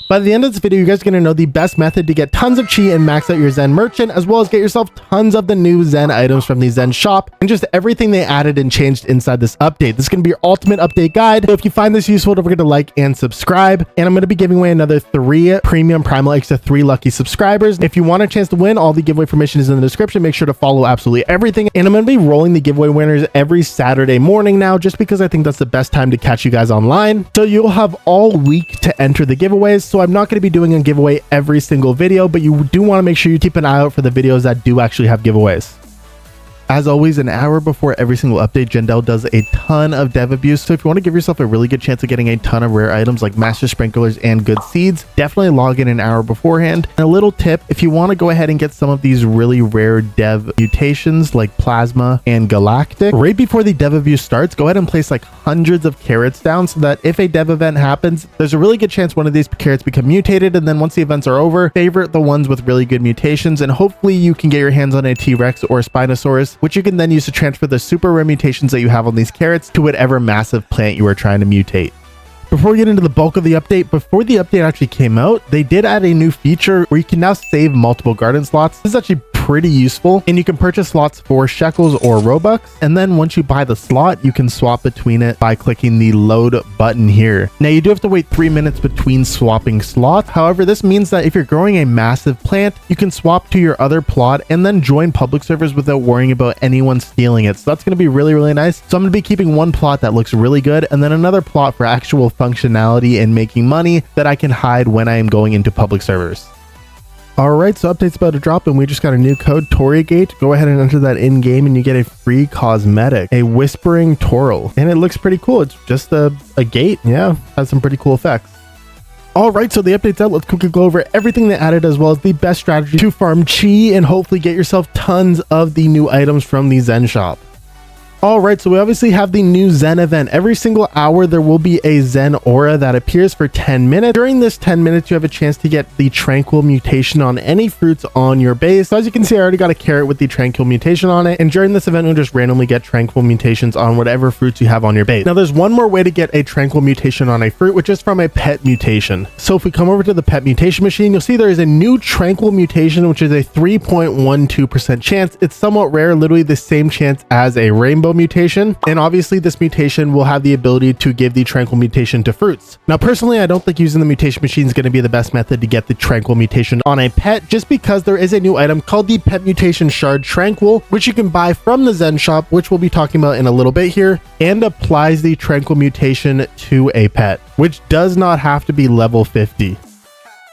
By the end of this video, you guys are going to know the best method to get tons of chi and max out your Zen merchant, as well as get yourself tons of the new Zen items from the Zen shop, and just everything they added and changed inside this update. This is going to be your ultimate update guide. So if you find this useful, don't forget to like and subscribe. And I'm going to be giving away another 3 premium primal eggs to 3 lucky subscribers. If you want a chance to win, all the giveaway information is in the description. Make sure to follow absolutely everything. And I'm going to be rolling the giveaway winners every Saturday morning now, just because I think that's the best time to catch you guys online. So you'll have all week to enter the giveaways. So I'm not going to be doing a giveaway every single video, but you do want to make sure you keep an eye out for the videos that do actually have giveaways. As always, an hour before every single update, Jendel does a ton of dev abuse. So if you want to give yourself a really good chance of getting a ton of rare items like master sprinklers and good seeds, definitely log in an hour beforehand. And a little tip, if you want to go ahead and get some of these really rare dev mutations like plasma and galactic, right before the dev abuse starts, go ahead and place like hundreds of carrots down so that if a dev event happens, there's a really good chance one of these carrots become mutated. And then once the events are over, favorite the ones with really good mutations, and hopefully you can get your hands on a T-Rex or a Spinosaurus, which you can then use to transfer the super rare mutations that you have on these carrots to whatever massive plant you are trying to mutate. Before we get into the bulk of the update, before the update actually came out, they did add a new feature where you can now save multiple garden slots. This is actually pretty useful, and you can purchase slots for shekels or Robux, and then once you buy the slot, you can swap between it by clicking the load button here. Now you do have to wait 3 minutes between swapping slots. However, this means that if you're growing a massive plant, you can swap to your other plot and then join public servers without worrying about anyone stealing it. So that's going to be really, really nice. So I'm going to be keeping one plot that looks really good and then another plot for actual functionality and making money that I can hide when I am going into public servers. Alright, so update's about to drop and we just got a new code, Torigate. Go ahead and enter that in game and you get a free cosmetic, a Whispering Toril. And it looks pretty cool. It's just a gate. Yeah, has some pretty cool effects. Alright, so the update's out. Let's quickly go over everything they added, as well as the best strategy to farm chi and hopefully get yourself tons of the new items from the Zen shop. Alright, so we obviously have the new Zen event. Every single hour there will be a Zen aura that appears for 10 minutes. During this 10 minutes, you have a chance to get the Tranquil mutation on any fruits on your base. So as you can see, I already got a carrot with the Tranquil mutation on it. And during this event, you'll just randomly get Tranquil mutations on whatever fruits you have on your base. Now, there's one more way to get a Tranquil mutation on a fruit, which is from a pet mutation. So if we come over to the pet mutation machine, you'll see there is a new Tranquil mutation, which is a 3.12% chance. It's somewhat rare, literally the same chance as a rainbow mutation, and obviously this mutation will have the ability to give the Tranquil mutation to fruits. Now personally, I don't think using the mutation machine is going to be the best method to get the Tranquil mutation on a pet, just because there is a new item called the Pet Mutation Shard Tranquil, which you can buy from the Zen shop, which we'll be talking about in a little bit here, and applies the Tranquil mutation to a pet, which does not have to be level 50.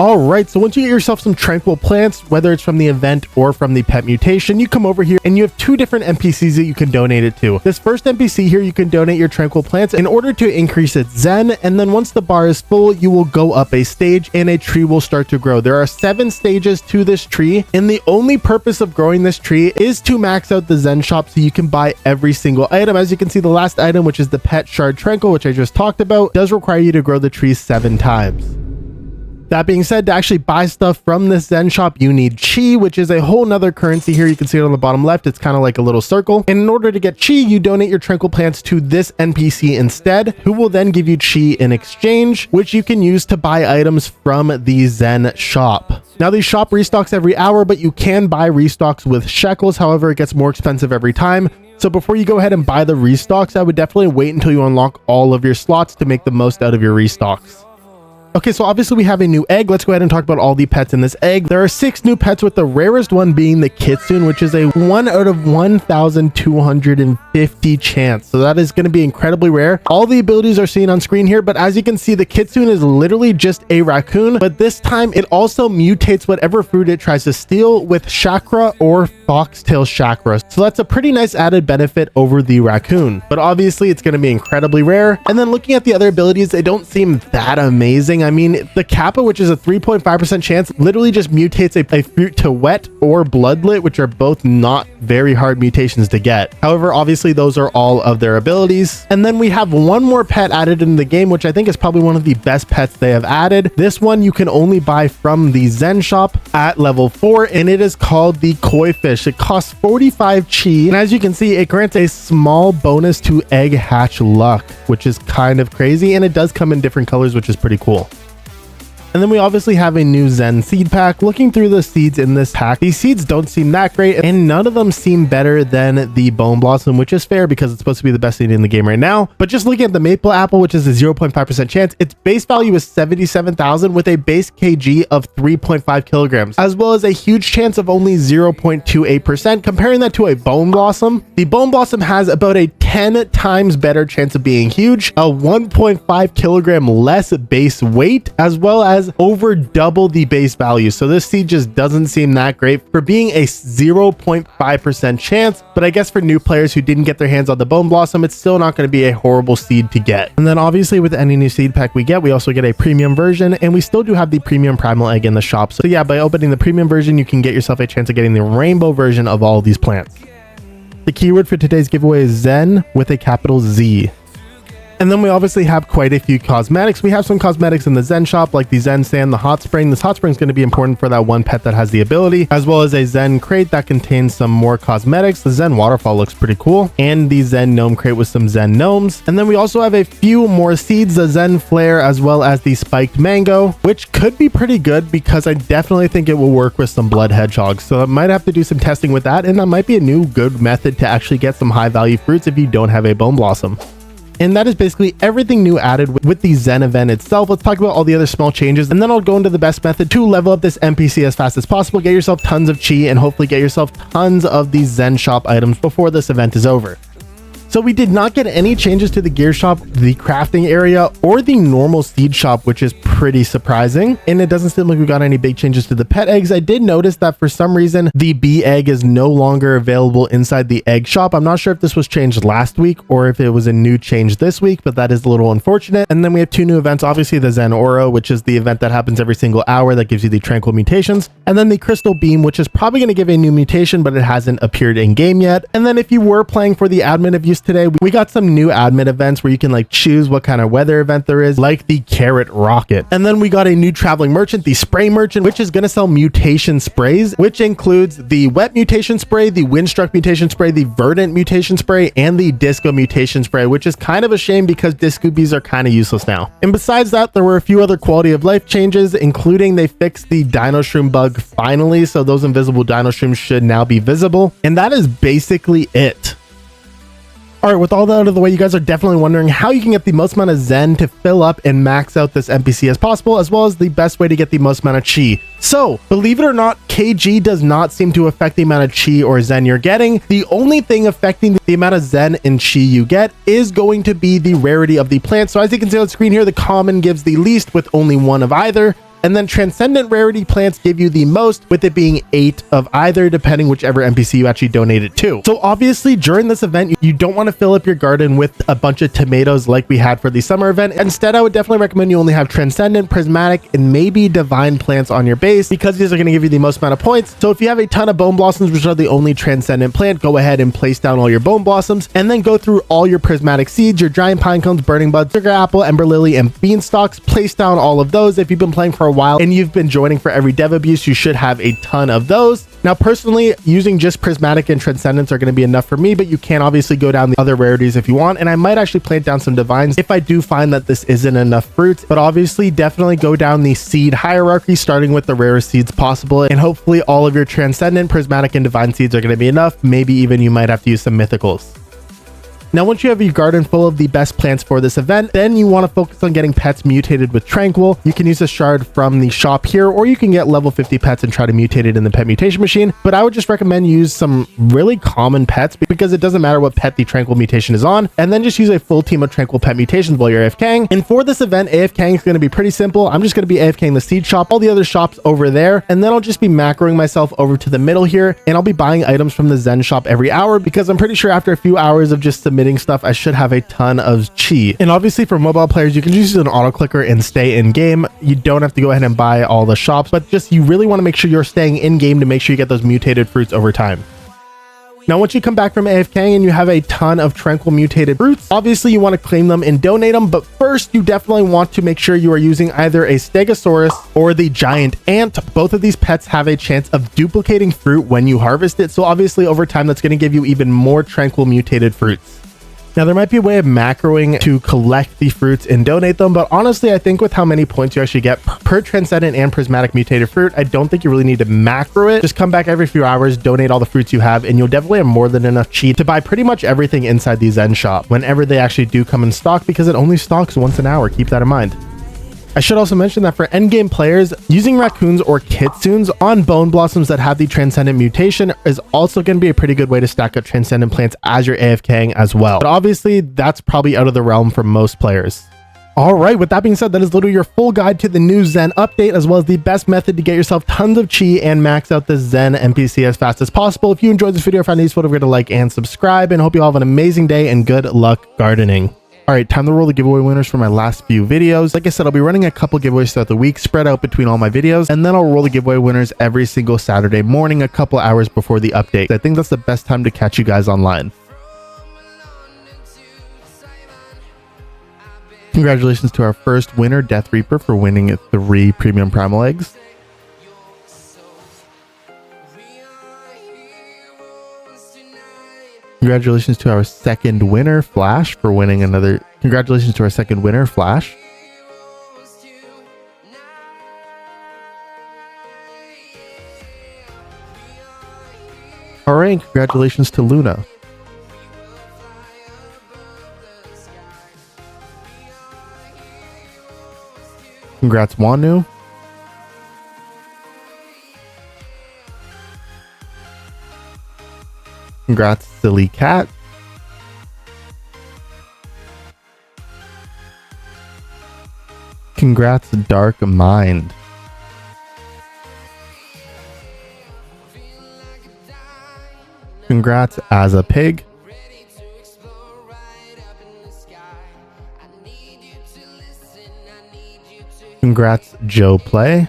Alright, so once you get yourself some Tranquil plants, whether it's from the event or from the pet mutation, you come over here and you have 2 different NPCs that you can donate it to. This first NPC here, you can donate your Tranquil plants in order to increase its Zen, and then once the bar is full, you will go up a stage and a tree will start to grow. There are 7 stages to this tree, and the only purpose of growing this tree is to max out the Zen shop so you can buy every single item. As you can see, the last item, which is the Pet Shard Tranquil, which I just talked about, does require you to grow the tree 7 times. That being said, to actually buy stuff from this Zen shop, you need chi, which is a whole nother currency here. You can see it on the bottom left. It's kind of like a little circle. And in order to get chi, you donate your Tranquil plants to this NPC instead, who will then give you chi in exchange, which you can use to buy items from the Zen shop. Now, the shop restocks every hour, but you can buy restocks with shekels. However, it gets more expensive every time. So before you go ahead and buy the restocks, I would definitely wait until you unlock all of your slots to make the most out of your restocks. Okay, so obviously we have a new egg. Let's go ahead and talk about all the pets in this egg. There are 6 new pets, with the rarest one being the Kitsune, which is a 1 out of 1,250 chance. So that is going to be incredibly rare. All the abilities are seen on screen here, but as you can see, the Kitsune is literally just a raccoon, but this time it also mutates whatever fruit it tries to steal with chakra or foxtail chakra. So that's a pretty nice added benefit over the raccoon, but obviously it's going to be incredibly rare. And then looking at the other abilities, they don't seem that amazing. I mean, the Kappa, which is a 3.5% chance, literally just mutates a fruit to wet or bloodlet, which are both not very hard mutations to get. However, obviously those are all of their abilities. And then we have one more pet added in the game, which I think is probably one of the best pets they have added. This one you can only buy from the Zen shop at level 4, and it is called the Koi Fish. It costs 45 chi, and as you can see, it grants a small bonus to egg hatch luck, which is kind of crazy, and it does come in different colors, which is pretty cool. And then we obviously have a new Zen seed pack. Looking through the seeds in this pack, these seeds don't seem that great, and none of them seem better than the Bone Blossom, which is fair because it's supposed to be the best seed in the game right now. But just looking at the Maple Apple, which is a 0.5% chance, its base value is 77,000 with a base kg of 3.5 kilograms, as well as a huge chance of only 0.28%. Comparing that to a Bone Blossom, the Bone Blossom has about a 10 times better chance of being huge, a 1.5 kilogram less base weight, as well as over double the base value. So this seed just doesn't seem that great for being a 0.5% chance, but I guess for new players who didn't get their hands on the Bone Blossom, it's still not going to be a horrible seed to get. And then obviously with any new seed pack we get, we also get a premium version, and we still do have the premium primal egg in the shop. So yeah, by opening the premium version, you can get yourself a chance of getting the rainbow version of all of these plants. The keyword for today's giveaway is Zen with a capital Z. And then we obviously have quite a few cosmetics. We have some cosmetics in the Zen shop, like the Zen stand, the hot spring. This hot spring is going to be important for that one pet that has the ability, as well as a Zen crate that contains some more cosmetics. The Zen waterfall looks pretty cool, and the Zen gnome crate with some Zen gnomes. And then we also have a few more seeds, the Zen flare, as well as the spiked mango, which could be pretty good because I definitely think it will work with some blood hedgehogs. So I might have to do some testing with that, and that might be a new good method to actually get some high value fruits if you don't have a Bone Blossom. And that is basically everything new added with the Zen event itself. Let's talk about all the other small changes, and then I'll go into the best method to level up this NPC as fast as possible, get yourself tons of chi, and hopefully get yourself tons of these Zen shop items before this event is over. So we did not get any changes to the gear shop, the crafting area, or the normal seed shop, which is pretty surprising. And it doesn't seem like we got any big changes to the pet eggs. I did notice that for some reason, the bee egg is no longer available inside the egg shop. I'm not sure if this was changed last week or if it was a new change this week, but that is a little unfortunate. And then we have two new events, obviously the Zen Aura, which is the event that happens every single hour that gives you the Tranquil mutations. And then the Crystal Beam, which is probably going to give a new mutation, but it hasn't appeared in game yet. And then if you were playing for the admin of use today, we got some new admin events where you can like choose what kind of weather event there is, like the Carrot Rocket. And then we got a new traveling merchant, the Spray Merchant, which is going to sell mutation sprays, which includes the Wet Mutation Spray, the Windstruck Mutation Spray, the Verdant Mutation Spray, and the Disco Mutation Spray, which is kind of a shame because Disco Bees are kind of useless now. And besides that, there were a few other quality of life changes, including they fixed the Dino Shroom bug finally, so those invisible Dino Shrooms should now be visible. And that is basically it. All right, with all that out of the way, you guys are definitely wondering how you can get the most amount of Zen to fill up and max out this NPC as possible, as well as the best way to get the most amount of Chi. So, believe it or not, KG does not seem to affect the amount of Chi or Zen you're getting. The only thing affecting the amount of Zen and Chi you get is going to be the rarity of the plant. So as you can see on the screen here, the common gives the least with only one of either. And then transcendent rarity plants give you the most, with it being 8 of either, depending whichever NPC you actually donate it to. So obviously during this event, you don't want to fill up your garden with a bunch of tomatoes like we had for the summer event. Instead, I would definitely recommend you only have transcendent, prismatic, and maybe divine plants on your base, because these are going to give you the most amount of points. So if you have a ton of bone blossoms, which are the only transcendent plant, go ahead and place down all your bone blossoms, and then go through all your prismatic seeds, your giant pine cones, burning buds, sugar apple, ember lily, and beanstalks. Place down all of those. If you've been playing for a while and you've been joining for every dev abuse, you should have a ton of those. Now personally, using just prismatic and transcendence are going to be enough for me, but you can obviously go down the other rarities if you want, and I might actually plant down some divines if I do find that this isn't enough fruits. But obviously definitely go down the seed hierarchy, starting with the rarest seeds possible, and hopefully all of your transcendent, prismatic, and divine seeds are going to be enough. Maybe even you might have to use some mythicals. Now, once you have your garden full of the best plants for this event, then you want to focus on getting pets mutated with Tranquil. You can use a shard from the shop here, or you can get level 50 pets and try to mutate it in the pet mutation machine. But I would just recommend you use some really common pets, because it doesn't matter what pet the Tranquil mutation is on, and then just use a full team of Tranquil pet mutations while you're AFKing. And for this event, AFKing is going to be pretty simple. I'm just going to be AFKing the seed shop, all the other shops over there, and then I'll just be macroing myself over to the middle here, and I'll be buying items from the Zen shop every hour, because I'm pretty sure after a few hours of just submitting stuff, I should have a ton of chi. And obviously for mobile players, you can just use an auto clicker and stay in game. You don't have to go ahead and buy all the shops, but just you really want to make sure you're staying in game to make sure you get those mutated fruits over time. Now, once you come back from AFK and you have a ton of Tranquil mutated fruits, obviously you want to claim them and donate them, but first you definitely want to make sure you are using either a Stegosaurus or the giant ant. Both of these pets have a chance of duplicating fruit when you harvest it, so obviously over time that's going to give you even more Tranquil mutated fruits. Now, there might be a way of macroing to collect the fruits and donate them, but honestly, I think with how many points you actually get per transcendent and prismatic mutated fruit, I don't think you really need to macro it. Just come back every few hours, donate all the fruits you have, and you'll definitely have more than enough chi to buy pretty much everything inside the Zen shop whenever they actually do come in stock, because it only stocks once an hour. Keep that in mind. I should also mention that for endgame players, using raccoons or kitsunes on bone blossoms that have the transcendent mutation is also going to be a pretty good way to stack up transcendent plants as you're AFKing as well. But obviously, that's probably out of the realm for most players. All right, with that being said, that is literally your full guide to the new Zen update, as well as the best method to get yourself tons of chi and max out the Zen NPC as fast as possible. If you enjoyed this video, found it useful, don't forget to like and subscribe, and hope you all have an amazing day and good luck gardening. All right, time to roll the giveaway winners for my last few videos. Like I said, I'll be running a couple giveaways throughout the week, spread out between all my videos, and then I'll roll the giveaway winners every single Saturday morning, a couple hours before the update. I think that's the best time to catch you guys online. Congratulations to our first winner, Death Reaper, for winning 3 premium primal eggs. Congratulations to our second winner, Flash, for winning another. Congratulations to our second winner, Flash. All right, congratulations to Luna. Congrats, Wanu. Congrats, Silly Cat. Congrats, Dark Mind. Congrats, As a Pig. Congrats, Joe Play.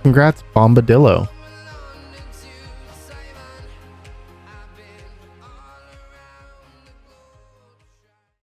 Congrats, Bombadillo.